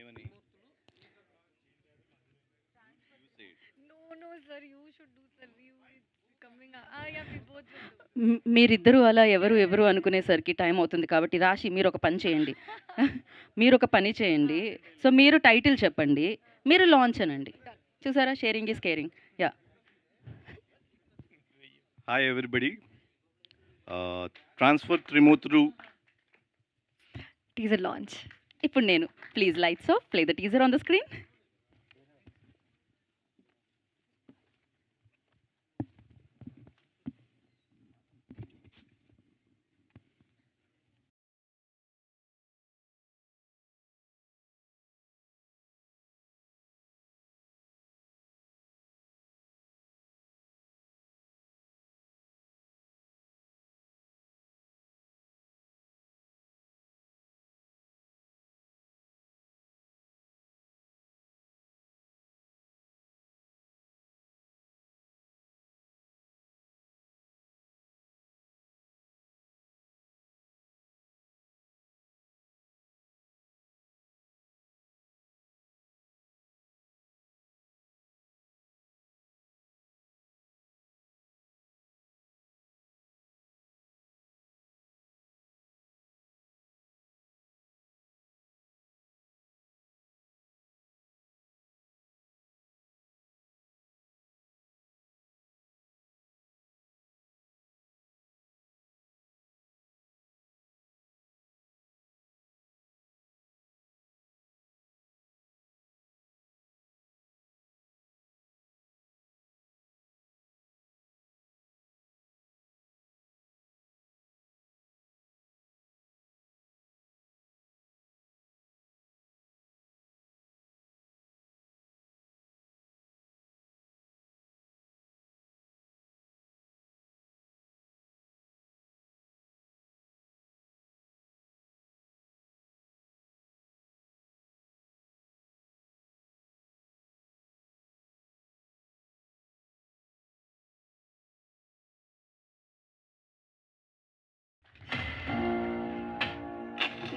ఏమని? No, sir, you should do, sir. You coming. Yeah, we both will do. మీరిద్దరూ అలా ఎవరు ఎవరు అనుకునేసరికి టైం అవుతుంది కాబట్టి రాశి మీరు ఒక పని చేయండి. మీరు ఒక పని చేయండి. సో మీరు టైటిల్ చెప్పండి. మీరు లాంచ్ అనండి. చూసారా, sharing is caring. Yeah. Hi everybody. Transfer Trimurthulu. Teaser launch. ఇప్పుడు నేను please lights off, play the teaser on the screen.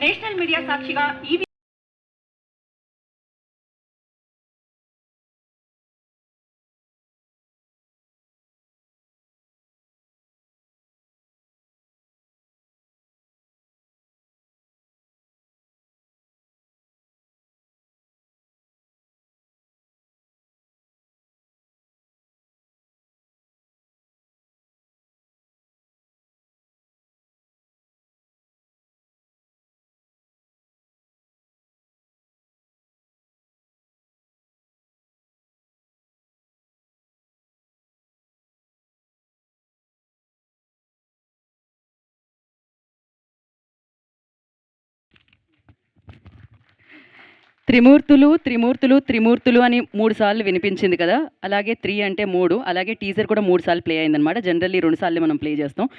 National media సాక్షిగా ఈ త్రిమూర్తులు త్రిమూర్తులు త్రిమూర్తులు అని 3 సార్లు వినిపించింది కదా. అలాగే 3 అంటే 3, అలాగే టీజర్ కూడా 3 సార్లు ప్లే అయిందనమాట. జనరల్లీ 2 సార్లు మనం ప్లే చేస్తాం.